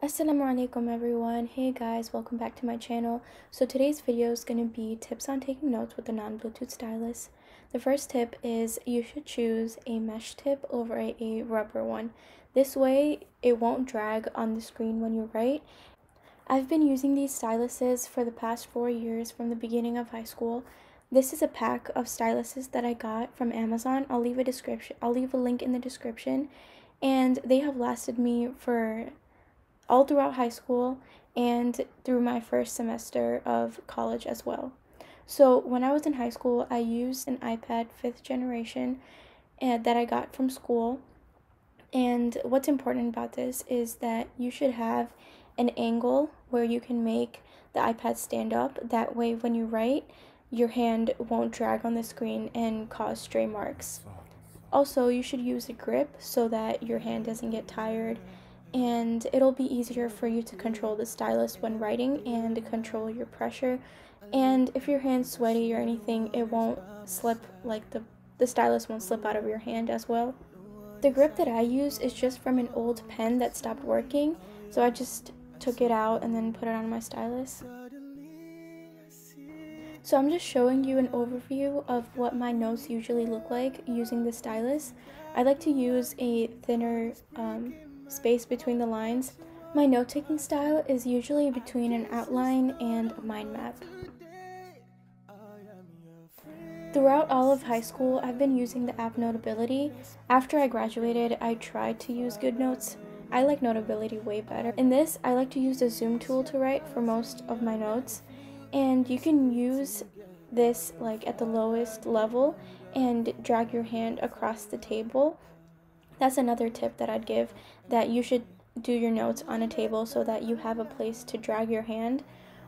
Assalamu alaikum everyone. Hey guys, welcome back to my channel. So today's video is going to be tips on taking notes with a non-Bluetooth stylus. The first tip is you should choose a mesh tip over a rubber one. This way it won't drag on the screen when you write. I've been using these styluses for the past 4 years from the beginning of high school. This is a pack of styluses that I got from Amazon. I'll leave a link in the description, and they have lasted me for all throughout high school and through my first semester of college as well. So when I was in high school, I used an iPad 5th generation that I got from school. And what's important about this is that you should have an angle where you can make the iPad stand up. That way when you write, your hand won't drag on the screen and cause stray marks. Also, you should use a grip so that your hand doesn't get tired, and it'll be easier for you to control the stylus when writing and control your pressure. And if your hand's sweaty or anything, it won't slip, like the stylus won't slip out of your hand as well. The grip that I use is just from an old pen that stopped working, so I just took it out and then put it on my stylus. So I'm just showing you an overview of what my notes usually look like using the stylus. I like to use a thinner space between the lines. My note-taking style is usually between an outline and a mind map. Throughout all of high school, I've been using the app Notability. After I graduated, I tried to use GoodNotes. I like Notability way better. In this, I like to use the zoom tool to write for most of my notes. And you can use this like at the lowest level and drag your hand across the table. That's another tip that I'd give, that you should do your notes on a table so that you have a place to drag your hand.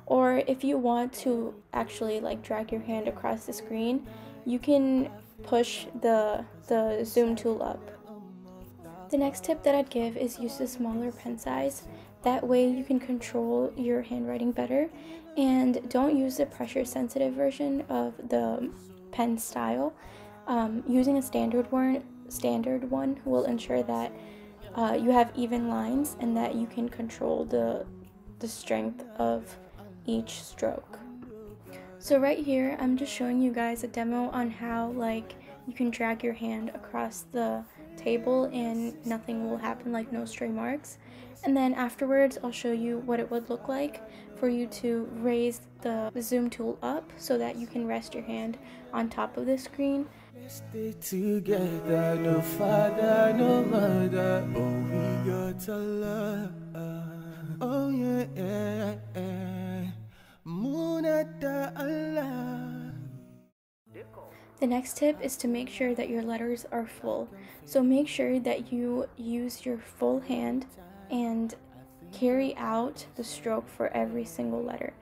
Or if you want to actually like drag your hand across the screen, you can push the zoom tool up. The next tip that I'd give is use a smaller pen size. That way you can control your handwriting better, and don't use the pressure sensitive version of the pen style. Using a standard one will ensure that you have even lines and that you can control the strength of each stroke. So right here I'm just showing you guys a demo on how like you can drag your hand across the table and nothing will happen, like no stray marks. And then afterwards I'll show you what it would look like for you to raise the zoom tool up so that you can rest your hand on top of the screen. Stay together, no father, no mother. Oh, we got a love. Oh yeah, Munata Allah. The next tip is to make sure that your letters are full. So make sure that you use your full hand and carry out the stroke for every single letter.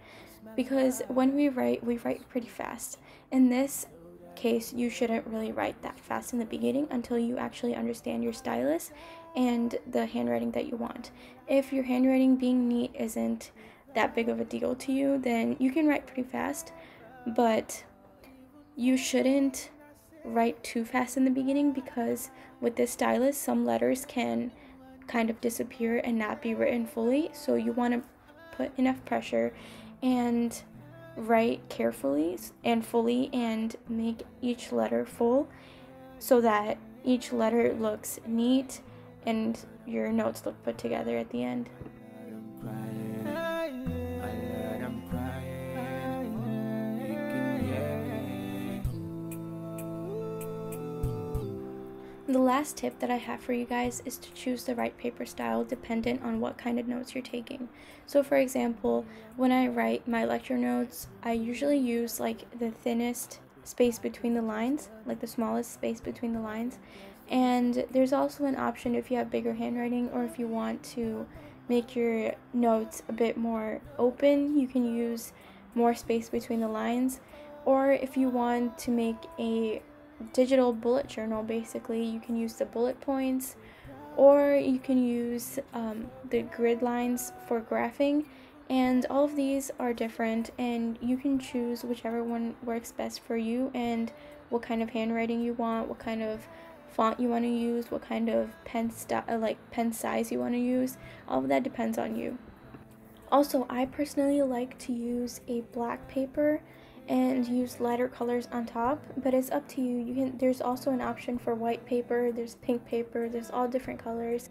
Because when we write pretty fast. In this case, you shouldn't really write that fast in the beginning until you actually understand your stylus and the handwriting that you want. If your handwriting being neat isn't that big of a deal to you, then you can write pretty fast, but you shouldn't write too fast in the beginning, because with this stylus some letters can kind of disappear and not be written fully. So you want to put enough pressure and write carefully and fully and make each letter full so that each letter looks neat and your notes look put together at the end. The last tip that I have for you guys is to choose the right paper style dependent on what kind of notes you're taking. So for example, when I write my lecture notes, I usually use like the thinnest space between the lines, like the smallest space between the lines. And there's also an option if you have bigger handwriting or if you want to make your notes a bit more open, you can use more space between the lines. Or if you want to make a digital bullet journal, basically you can use the bullet points, or you can use the grid lines for graphing. And all of these are different, and you can choose whichever one works best for you and what kind of handwriting you want, what kind of font you want to use, what kind of pen size you want to use. All of that depends on you. Also, I personally like to use a black paper and use lighter colors on top, but it's up to you. There's also an option for white paper, there's pink paper, there's all different colors.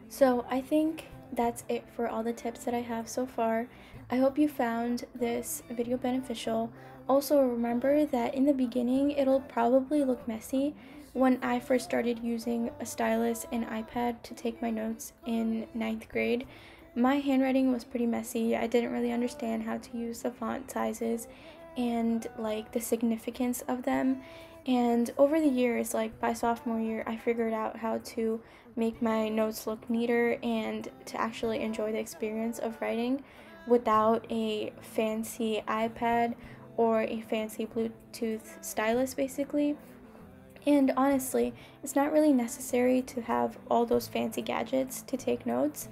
So I think that's it for all the tips that I have so far. I hope you found this video beneficial. Also, remember that in the beginning it'll probably look messy. When I first started using a stylus and iPad to take my notes in 9th grade, my handwriting was pretty messy. I didn't really understand how to use the font sizes and like the significance of them. And over the years, like by sophomore year, I figured out how to make my notes look neater and to actually enjoy the experience of writing without a fancy iPad or a fancy Bluetooth stylus, basically. And honestly, it's not really necessary to have all those fancy gadgets to take notes.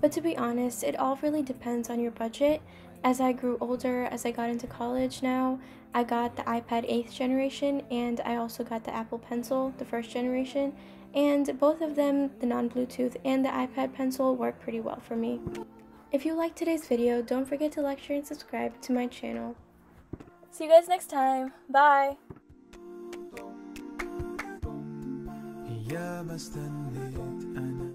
But to be honest, it all really depends on your budget. As I grew older, as I got into college now, I got the iPad 8th generation and I also got the Apple Pencil, the 1st generation. And both of them, the non-Bluetooth and the iPad Pencil, work pretty well for me. If you liked today's video, don't forget to like, share, and subscribe to my channel. See you guys next time. Bye! يا ما استنيت أنا